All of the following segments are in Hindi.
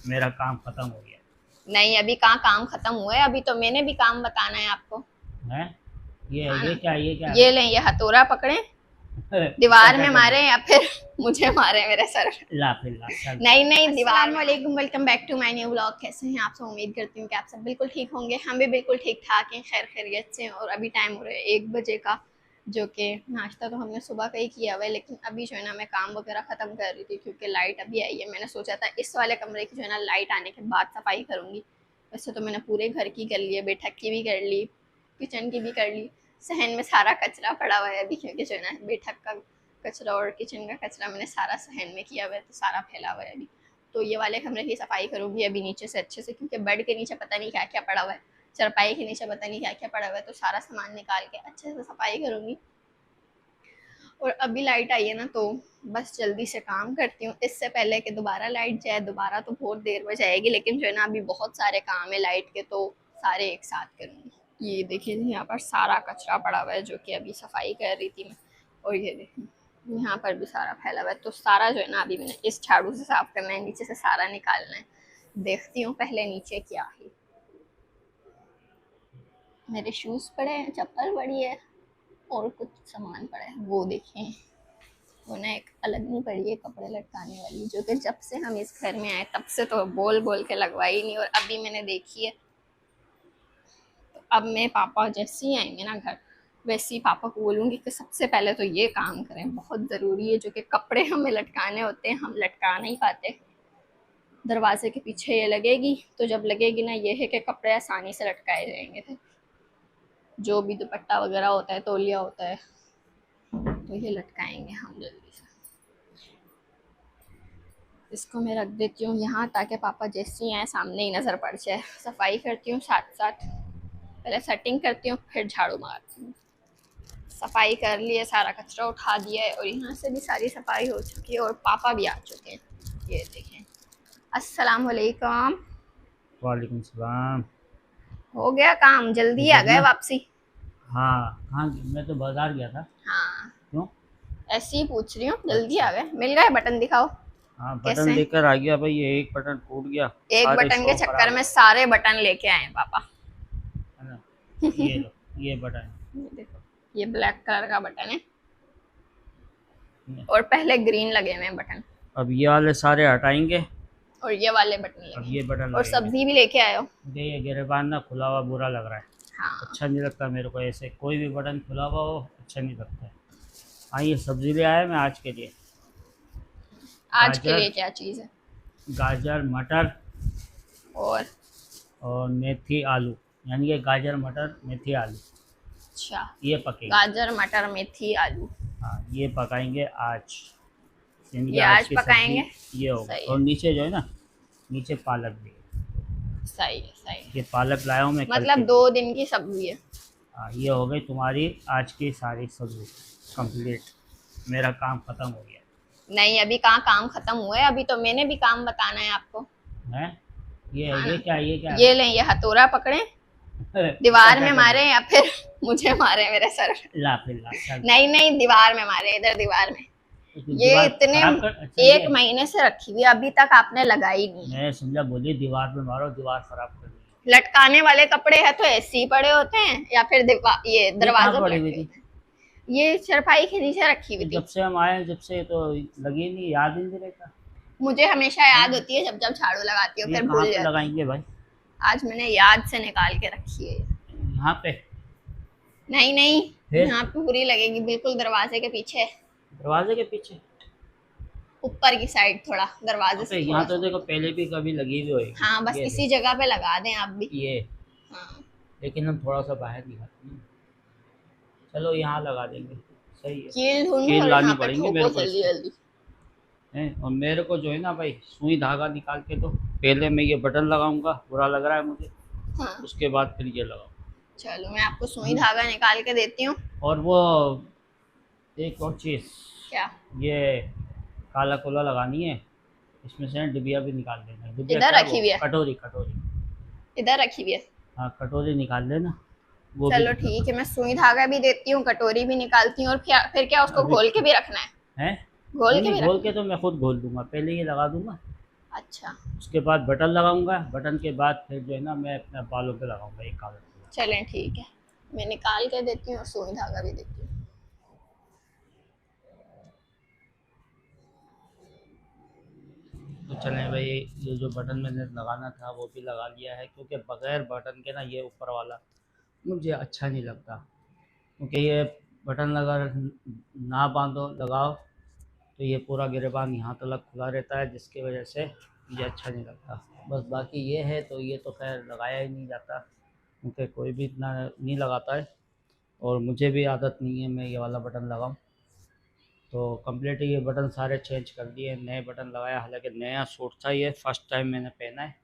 मेरा काम खत्म हो गया नहीं, अभी कहाँ काम खत्म हुआ है, अभी तो मैंने भी काम बताना है आपको। है। ये हाँ ये ना, क्या ये क्या ये लें, ये हथौड़ा पकड़े, इसका दीवार क्या में करना मारे या फिर मुझे मारे मेरे सर। ला फिर ला चल। नहीं नहीं, दीवार में। वालेकुम, welcome back to my new blog. कैसे हैं आप सब? उम्मीद करती हूँ कि आप सब बिल्कुल ठीक होंगे। हम भी बिल्कुल ठीक ठाक हैं, खैर खैरियत से हैं। और अभी टाइम हो रहा है 1 बजे का, जो कि नाश्ता तो हमने सुबह का ही किया हुआ है, लेकिन अभी जो है ना मैं काम वगैरह ख़त्म कर रही थी क्योंकि लाइट अभी आई है। मैंने सोचा था इस वाले कमरे की जो है ना लाइट आने के बाद सफाई करूँगी। वैसे तो मैंने पूरे घर की कर ली है, बैठक की भी कर ली, किचन की भी कर ली। सहन में सारा कचरा पड़ा हुआ है अभी, क्योंकि जो है ना बैठक का कचरा और किचन का कचरा मैंने सारा सहन में किया हुआ है, तो सारा फैला हुआ है अभी। तो ये वाले कमरे की सफाई करूँगी अभी नीचे से अच्छे से, क्योंकि बेड के नीचे पता नहीं क्या क्या पड़ा हुआ है, चरपाई के नीचे पता नहीं क्या क्या पड़ा हुआ है, तो सारा सामान निकाल के अच्छे से सफाई करूँगी। और अभी लाइट आई है ना, तो बस जल्दी से काम करती हूँ इससे पहले कि दोबारा लाइट जाए। दोबारा तो बहुत देर में जाएगी, लेकिन जो है ना अभी बहुत सारे काम है लाइट के, तो सारे एक साथ करूँगी। ये देखिए यहाँ पर सारा कचरा पड़ा हुआ है, जो कि अभी सफाई कर रही थी मैं। और ये देखिए यहाँ पर भी सारा फैला हुआ है, तो सारा जो है ना अभी मैंने इस झाड़ू से साफ करना है, नीचे से सारा निकालना है। देखती हूँ पहले नीचे क्या है। मेरे शूज़ पड़े हैं, चप्पल पड़ी है, और कुछ सामान पड़ा है, वो देखें। वो ना एक अलग नहीं पड़ी है कपड़े लटकाने वाली, जो कि जब से हम इस घर में आए तब से तो बोल बोल के लगवाई नहीं, और अभी मैंने देखी है। तो अब मैं पापा जैसे ही आएंगे ना घर, वैसे ही पापा को बोलूँगी कि सबसे पहले तो ये काम करें, बहुत ज़रूरी है। जो कि कपड़े हमें लटकाने होते हैं, हम लटका नहीं पाते। दरवाजे के पीछे ये लगेगी, तो जब लगेगी ना, ये है कि कपड़े आसानी से लटकाए जाएंगे थे। जो भी दुपट्टा वगैरह होता है, तौलिया होता है, तो ये लटकाएंगे हम जल्दी से। इसको मैं रख देती हूँ यहाँ, ताकि पापा जैसे ही आए सामने ही नज़र पड़ जाए। सफाई करती हूँ साथ साथ, पहले सेटिंग करती हूँ फिर झाड़ू मारती हूँ। सफाई कर ली है, सारा कचरा उठा दिया है, और यहाँ से भी सारी सफाई हो चुकी है, और पापा भी आ चुके हैं। ये देखें। अस्सलाम वालेकुम। वालेकुम सलाम। हो गया काम? जल्दी आ इधर गए ना। वापसी? हाँ कहाँ मैं तो बाजार गया था। हाँ, क्यों? ऐसे ही पूछ रही हूँ, जल्दी आ अच्छा। गए? मिल गए? बटन दिखाओ हाँ कैसे बटन हैं। लेकर आ गया भाई, ये एक बटन टूट गया। एक सारे बटन के सौ चक्कर खराब में हो गए। सारे बटन लेके आए हैं पापा। है ना। ये लो, ये बटन। ये देखो, ये ब्लैक कलर का बटन है, है। और पहले ग्रीन लगे हुए हैं बटन, अब ये वाले सारे हटाएंगे। और ये वाले बटन अब लगे हैं। ये बटन और लगेंगे। सब्जी भी लेके आए हो? मुझे ये गिरबान ना खुला हुआ बुरा लग रहा है। हाँ। अच्छा नहीं लगता मेरे को, ऐसे कोई भी बटन खुला हुआ हो अच्छा नहीं लगता है। हाँ ये सब्ज़ी ले आया मैं आज के लिए। आज के गाजर, लिए क्या चीज़ है? गाजर मटर और और मेथी आलू, यानी कि गाजर मटर मेथी आलू अच्छा, ये पकेंगे। गाजर मटर मेथी आलू, हाँ ये पकाएंगे आज, यानी कि ये आज आज की सब्ज़ी पकाएंगे। ये होगा। सही और है, नीचे जो है ना, नीचे पालक भी है। सही है, सही है। ये पालक लाया हूँ मैं कल के मतलब लिए। 2 दिन की सब्जी है। हाँ ये हो गई तुम्हारी आज की सारी सब्ज़ी कंप्लीट। मेरा काम ख़त्म हो गया नहीं, अभी कहाँ काम खत्म हुआ है, अभी तो मैंने भी काम बताना है आपको। है। ये हाँ ये ना, क्या ये क्या ये लें, ये हथौड़ा पकड़े, इसका दीवार क्या में करना मारे या फिर मुझे मारे मेरे सर। ला फिर ला चल। नहीं नहीं, दीवार में मारे, इधर दीवार में। तो ये दीवार इतने खराब कर, अच्छा एक ये महीने से रखी हुई है, अभी तक आपने लगाई नहीं है। मैं समझा बोली दीवार पे मारो दीवार खराब कर दी। लटकाने वाले कपड़े हैं तो ऐसे ही पड़े होते हैं, या फिर ये ये कहाँ दरवाजे पे पड़ी हुई लटके थी? होते हैं। ये चारपाई के नीचे रखी हुई तो थी। जब से हम आए जब से तो लगी नहीं, याद ही नहीं रहता। मुझे हमेशा याद हैं? होती है जब जब झाड़ू लगाती हूँ, ये फिर कहाँ भूल पे जाती हूँ। लगाएंगे भाई? आज मैंने याद से निकाल के रखी है। यहाँ पे? नहीं नहीं, फिर यहाँ पे पूरी लगेगी, बिल्कुल दरवाजे के पीछे, दरवाजे के पीछे? ऊपर की साइड, थोड़ा दरवाजे से अबे थोड़ा यहाँ तो सा। देखो पहले भी कभी लगी हुई होगी। हाँ, बस ये इसी देख, जगह पे लगा दें आप भी। ये। हाँ, लेकिन हम थोड़ा सा बाहर दिखाते हैं। चलो यहाँ लगा देंगे। सही है। कील ढूंढो कील और यहाँ लानी पे पड़ेंगी ठोको मेरे को जल्दी इसकी। जल्दी। हैं? और मेरे को जो है ना भाई, सुई धागा निकाल के दो। पहले मैं ये बटन लगाऊंगा, बुरा लग रहा है मुझे। हाँ, उसके बाद फिर ये लगाऊँ। चलो मैं आपको है सुई ना। धागा निकाल के देती हूँ। और वो एक और चीज़, क्या? ये काला कोला लगानी है। इसमें से ना डिबिया भी निकाल देना। डिबिया इधर क्या है रखी वो? हुई है, कटोरी कटोरी। इधर रखी हुई है। हाँ कटोरी निकाल लेना। वो भी चलो ठीक है, मैं सुई धागा भी देती हूँ, कटोरी भी निकालती हूँ, और फिर क्या उसको अभी घोल के भी रखना है? है। घोल नहीं के नहीं, भी घोल रखना के है? तो मैं खुद घोल दूंगा, पहले ये लगा दूंगा। अच्छा उसके बाद बटन लगाऊंगा, बटन के बाद फिर जो है ना मैं अपने बालों पे लगाऊंगा एक कागज पे। चलें ठीक है, मैं निकाल के देती हूँ और सुई धागा भी देती हूँ। तो चलें भाई, ये जो बटन मैंने लगाना था वो भी लगा लिया है, क्योंकि बगैर बटन के ना ये ऊपर वाला मुझे अच्छा नहीं लगता। क्योंकि ये बटन लगा ना बांधो लगाओ तो ये पूरा गिरेबान यहाँ तक खुला रहता है, जिसकी वजह से मुझे अच्छा नहीं लगता। बस बाकी ये है, तो ये तो खैर लगाया ही नहीं जाता, क्योंकि कोई भी इतना नहीं लगाता है और मुझे भी आदत नहीं है मैं ये वाला बटन लगाऊं। तो कंप्लीट ये बटन सारे चेंज कर दिए, नए बटन लगाया, हालांकि नया सूट था, ये फर्स्ट टाइम मैंने पहना है।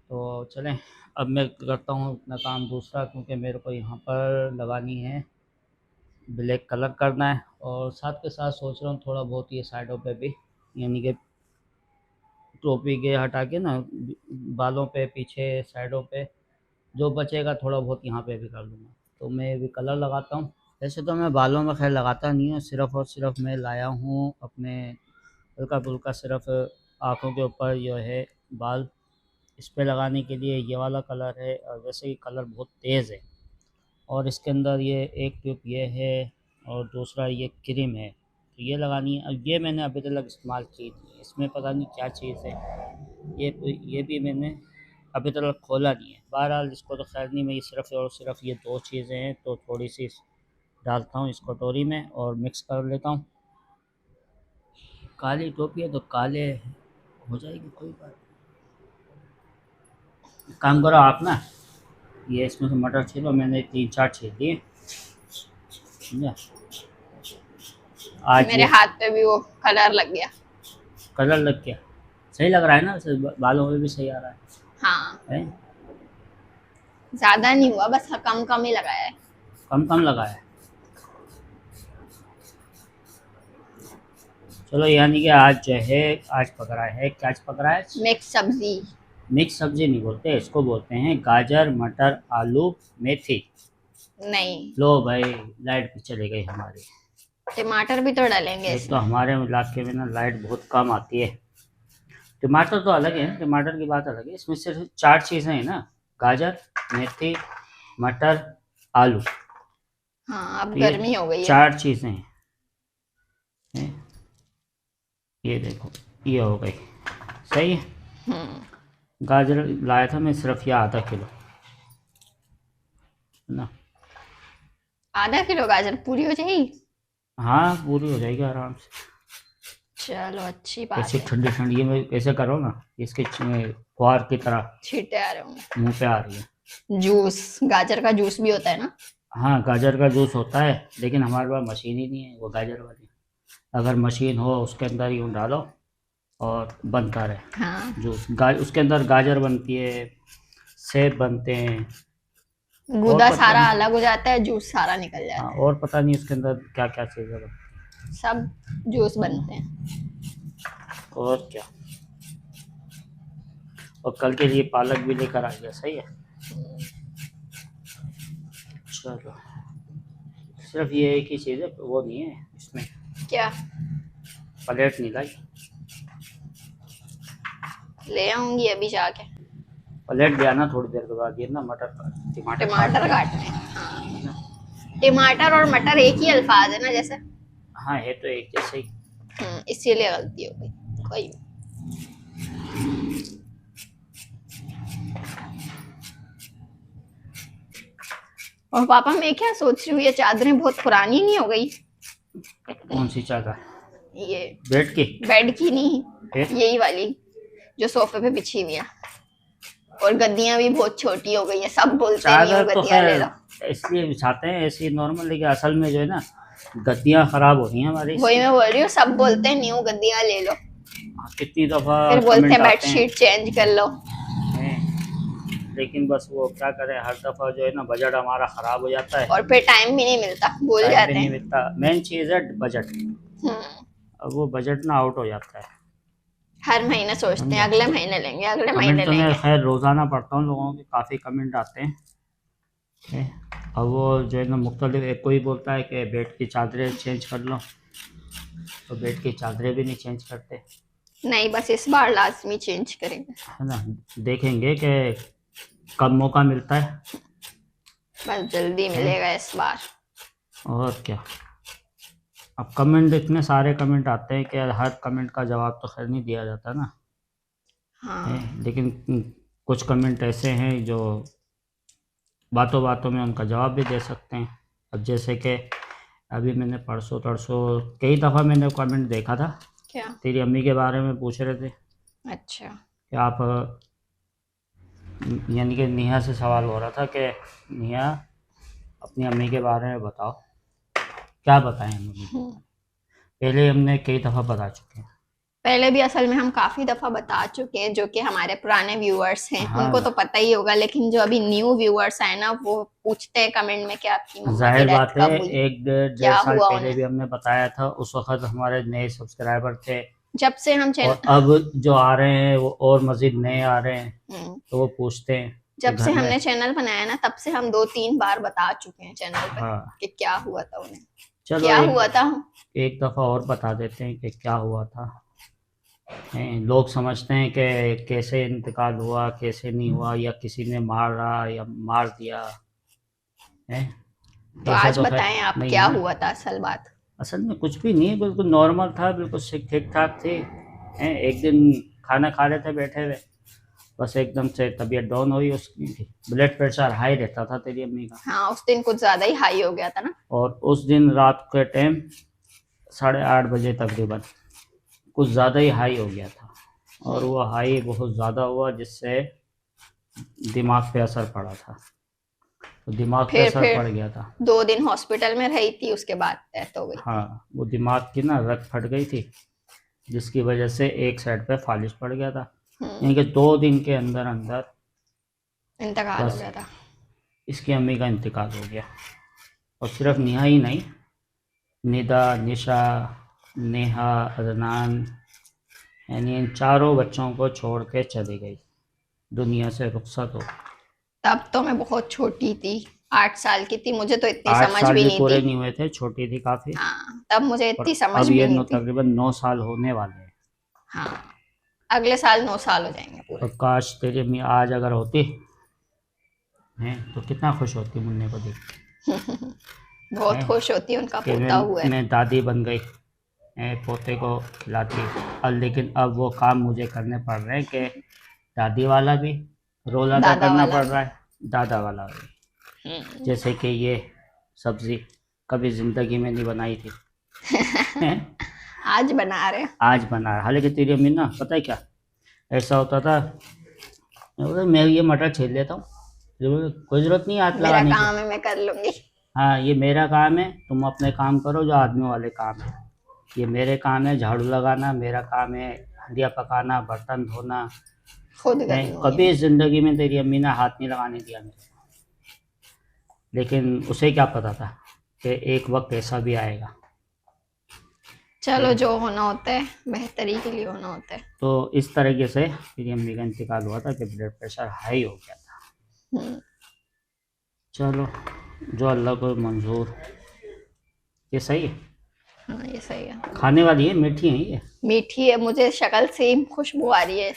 तो चलें, अब मैं करता हूँ अपना काम दूसरा, क्योंकि मेरे को यहाँ पर लगानी है, ब्लैक कलर करना है। और साथ के साथ सोच रहा हूँ थोड़ा बहुत ये साइडों पे भी, यानी कि टोपी के हटा के ना बालों पे पीछे साइडों पे जो बचेगा थोड़ा बहुत यहाँ पे भी कर लूँगा। तो मैं भी कलर लगाता हूँ। वैसे तो मैं बालों में खैर लगाता नहीं हूँ, सिर्फ़ और सिर्फ मैं लाया हूँ अपने हल्का फुल्का सिर्फ आँखों के ऊपर जो है बाल, इस पे लगाने के लिए ये वाला कलर है। और वैसे ही कलर बहुत तेज़ है, और इसके अंदर ये एक ट्यूब ये है और दूसरा ये क्रीम है, तो ये लगानी है। अब ये मैंने अभी तक इस्तेमाल की थी, इसमें पता नहीं क्या चीज़ है, ये भी मैंने अभी तक खोला नहीं है। बहरहाल इसको तो खैर नहीं, मैं ये सिर्फ़ और सिर्फ ये दो चीज़ें हैं, तो थोड़ी सी डालता हूँ इस कटोरी में और मिक्स कर लेता हूँ। काली टोपी है तो काले हो जाएगी, कोई बात नहीं। काम करो आप ना, ये इसमें से मटर छीलो, मैंने 3-4 छील दिए, समझा। आज मेरे ये हाथ पे भी वो कलर लग गया। कलर लग गया, सही लग रहा है ना, वैसे बालों में भी सही आ रहा हाँ, है? ज्यादा नहीं हुआ, बस कम कम ही लगाया है। कम कम लगा है। चलो, यानी कि आज जो है, आज पकड़ा है, क्या आज पकड़ा है? मिक्स सब्जी। मिक्स सब्जी नहीं बोलते इसको, बोलते हैं गाजर मटर आलू मेथी। नहीं, लो भाई, लाइट भी चली गई हमारी। टमाटर भी तो डालेंगे एक तो इसमें। हमारे इलाके में ना लाइट बहुत कम आती है। टमाटर तो अलग है, टमाटर की बात अलग है, इसमें सिर्फ 4 चीज़ें हैं ना, गाजर मेथी मटर आलू, हाँ, अब तो ये गर्मी हो गई है। 4 चीज़ें हैं। ये देखो, ये हो गई, सही है। गाजर लाया था मैं सिर्फ ये आधा किलो, है ना। आधा किलो गाजर पूरी हो जाएगी? हाँ, पूरी हो जाएगी आराम से। चलो, अच्छी बात ऐसे है। ठंडी ठंडी, ये मैं ऐसे करो ना, इसके फुहार की तरह छींटे आ रहे होंगे। मुंह पे आ रही है। जूस, गाजर का जूस भी होता है ना? हाँ, गाजर का जूस होता है, लेकिन हमारे पास मशीन ही नहीं है वो गाजर वाली। अगर मशीन हो उसके अंदर यूँ डालो और बनता रहे हाँ, जूस। उसके अंदर गाजर बनती है, सेब बनते हैं, और गूदा पता सारा नहीं। अलग हो जाता है, जूस सारा निकल हाँ, जाता और पता नहीं उसके अंदर क्या क्या चीज़ें बनती है, सब जूस बनते हैं। हैं। और क्या, और कल के लिए पालक भी लेकर आ गया, सही है। चलो, सिर्फ ये एक ही चीज़ है, वो नहीं है इसमें, क्या? प्लेट नहीं लाई। ले आऊंगी अभी जाके। प्लेट ले आना थोड़ी देर के बाद, ये ना टमाटर टमाटर काटने, हाँ। टमाटर और मटर एक ही अल्फाज है ना जैसे? हाँ, है तो एक जैसे ही। इसीलिए गलती हो गई, कोई। और पापा, मैं क्या सोच रही हूँ, ये चादरें बहुत पुरानी नहीं हो गई? कौन सी चादर? ये बेड की? बेड की नहीं, फिर? यही वाली जो सोफे पे बिछी हुई है। और गद्दियां भी बहुत छोटी हो गई है, सब बोलते हैं न्यू चादर तो गद्दियां ले लो। खैर इसलिए बिछाते हैं ऐसी नॉर्मल, लेकिन असल में जो है ना, गद्दियाँ खराब हो रही हैं हमारी। वही मैं बोल रही हूँ, सब बोलते हैं न्यू गद्दियां ले लो, कितनी दफ़ा फिर बोलते कमेंट हैं आते बेडशीट चेंज कर लो। हैं, लेकिन बस वो क्या करें, हर दफ़ा जो है ना बजट हमारा ख़राब हो जाता है, और फिर टाइम भी नहीं मिलता, भूल टाइम जाते भी नहीं हैं। मिलता। मेन चीज़ है बजट, हम्म, अब वो बजट ना आउट हो जाता है। हर महीने सोचते हैं अगले महीने लेंगे, अगले कमेंट महीने तो मैं लेंगे। खैर रोज़ाना पढ़ता हूँ, लोगों के काफ़ी कमेंट आते हैं। अब वो जो है ना मुख्तलिफ, एक कोई बोलता है कि बेड की चादरें चेंज कर लो, तो बेड की चादरें भी नहीं चेंज करते। नहीं, बस इस बार लाजमी चेंज करेंगे। है ना। देखेंगे कि कब मौका मिलता है। बस जल्दी हैं? मिलेगा इस बार। और क्या। अब कमेंट, इतने सारे कमेंट आते हैं कि हर कमेंट का जवाब तो खैर नहीं दिया जाता ना। है, हाँ। लेकिन कुछ कमेंट ऐसे हैं जो बातों बातों में उनका जवाब भी दे सकते हैं। अब जैसे कि अभी मैंने परसों तरसों कई दफ़ा मैंने कमेंट देखा था, क्या? तेरी अम्मी के बारे में पूछ रहे थे अच्छा। कि आप, यानी कि नेहा से सवाल हो रहा था कि नेहा अपनी अम्मी के बारे में बताओ, क्या बताएं हम अम्मी के बारे में। पहले हमने कई दफ़ा बता चुके हैं। पहले भी असल में हम काफी दफा बता चुके हैं, जो कि हमारे पुराने व्यूअर्स हैं उनको हाँ, तो पता ही होगा, लेकिन जो अभी न्यू व्यूअर्स आए ना, वो पूछते हैं कमेंट में कि आपकी मम्मा की जाहिर डेथ बात है, कब हुई, एक डेढ़ क्या साल हुआ पहले उन्हें। भी हमने बताया था, उस वक्त हमारे नए सब्सक्राइबर थे। जब से हम और चैनल अब जो आ रहे हैं वो और मज़ीद नए आ रहे हैं, तो वो पूछते हैं कि जब से घर में। हमने चैनल बनाया ना, तब से हम 2-3 बार बता चुके हैं चैनल पे हाँ, कि क्या हुआ था उन्हें। चलो क्या हुआ था? एक दफ़ा और बता देते हैं कि क्या हुआ था। लोग समझते हैं कि कैसे इंतकाल हुआ, कैसे नहीं हुआ, या किसी ने मारा या मार दिया है। तो ऐसा आज तो खैर बताएं आप, नहीं है क्या ना। हुआ था असल बात। असल में कुछ भी नहीं, बिल्कुल नॉर्मल था, बिल्कुल ठीक ठाक थे। एक दिन खाना खा रहे थे बैठे हुए, बस एकदम से तबीयत डाउन हुई उसकी। ब्लड प्रेशर हाई रहता था तेरी अम्मी का। हाँ, उस दिन कुछ ज्यादा ही हाई हो गया था ना। और उस दिन रात के टाइम 8:30 बजे तकरीबन कुछ ज़्यादा ही हाई हो गया था। और वो हाई बहुत ज़्यादा हुआ, जिससे दिमाग पे असर पड़ा था। तो दिमाग पे असर फिर पड़ गया था। 2 दिन हॉस्पिटल में रही थी, उसके बाद डेथ हो गई थी। हाँ, वो दिमाग की ना रग फट गई थी, जिसकी वजह से एक साइड पे फालिश पड़ गया था। यानी कि 2 दिन के अंदर अंदर इंतकाल हो बस गया था। इसकी अम्मी का इंतकाल हो गया। और सिर्फ नेहा ही नहीं, निदा, निशा, नेहा, अदनान, यानी इन चारों बच्चों को छोड़ के चली गई, दुनिया से रुखसत हो। तब तो मैं बहुत छोटी थी, 8 साल की थी, मुझे तो इतनी आठ समझ साल भी भी नहीं पूरे थी। नहीं हुए थे, छोटी थी काफ़ी। हाँ, तब मुझे और इतनी समझ अब भी ये नहीं थी। तकरीबन 9 साल होने वाले हैं। हाँ, अगले साल 9 साल हो जाएंगे पूरे। और काश तेरी अम्मी आज अगर होती हैं तो कितना खुश होती मुन्ने को देख के, बहुत हैं खुश होती है, उनका कि पोता हुआ है। मैं दादी बन गई, पोते को खिलाती। और लेकिन अब वो काम मुझे करने पड़ रहे हैं कि दादी वाला भी रोल अदा दादा करना वाला पड़ भी। रहा है, दादा वाला भी। हम्म। जैसे कि ये सब्ज़ी कभी ज़िंदगी में नहीं बनाई थी, हैं? आज बना रहे हैं। आज बना रहा। हालांकि तेरी अम्मी ना, पता है क्या ऐसा होता था, मैं बोला मैं ये मटर छील लेता हूँ, कोई ज़रूरत नहीं हाथ मेरा लगाने की। काम है, मैं कर लूंगी। हाँ, ये मेरा काम है, तुम अपने काम करो जो आदमी वाले काम है। ये मेरे काम है झाड़ू लगाना, मेरा काम है हंडिया पकाना, बर्तन धोना। खुद कर है, लूंगी कभी मैं। ज़िंदगी में तेरी अम्मी ने हाथ नहीं लगाने दिया मेरे को। लेकिन उसे क्या पता था कि एक वक्त ऐसा भी आएगा। चलो, है, जो होना होता है बेहतरी के लिए होना होता है। तो इस तरीके से तेरी अम्मी का इंतकाल हुआ था कि ब्लड प्रेशर हाई हो गया था। हम्म। चलो, जो अल्लाह को मंजूर। ये सही है, हाँ, ये सही है। खाने वाली है, मीठी है ये। मीठी है, मुझे शक्ल से ही खुशबू आ रही है।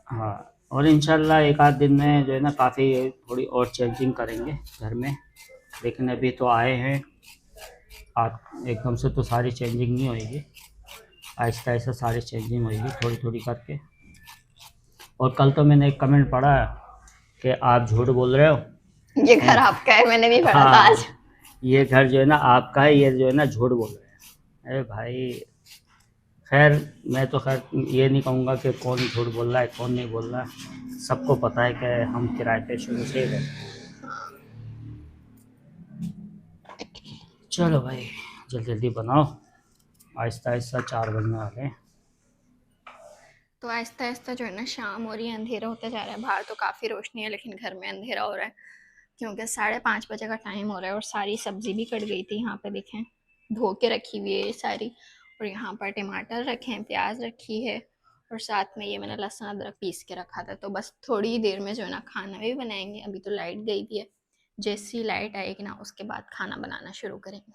हाँ, और इंशाल्लाह एक आध दिन में जो है ना काफ़ी थोड़ी और चेंजिंग करेंगे घर में। लेकिन अभी तो आए हैं, आप एकदम से तो सारी चेंजिंग नहीं होएगी, आहिस्ता आहिस्ता सारी चेंजिंग होएगी थोड़ी थोड़ी करके। और कल तो मैंने एक कमेंट पढ़ा कि आप झूठ बोल रहे हो। ये घर हैं? आपका है, मैंने भी पढ़ा था आज। हाँ, ये घर जो है ना आपका है, ये जो है ना झूठ बोल रहे हैं। अरे भाई, खैर मैं तो खैर ये नहीं कहूँगा कि कौन झूठ बोल रहा है कौन नहीं बोल रहा है, सबको पता है कि हम किराए पे शुरू से ही रहते हैं। चलो भाई, जल्दी जल्दी बनाओ, आहिस्ता आहिस्ता 4 बजने वाले हैं। तो आहिस्ता आहिस्ता जो है ना शाम हो रही है, अंधेरा होता जा रहा है। बाहर तो काफ़ी रोशनी है, लेकिन घर में अंधेरा हो रहा है, क्योंकि 5:30 बजे का टाइम हो रहा है। और सारी सब्जी भी कट गई थी, यहाँ पे देखें, धो के रखी हुई है ये सारी। और यहाँ पर टमाटर रखे हैं, प्याज रखी है, और साथ में ये मैंने लहसुन अदरक पीस के रखा था। तो बस थोड़ी ही देर में जो है ना खाना भी बनाएंगे। अभी तो लाइट गई भी है, जैसी लाइट आएगी ना उसके बाद खाना बनाना शुरू करेंगे।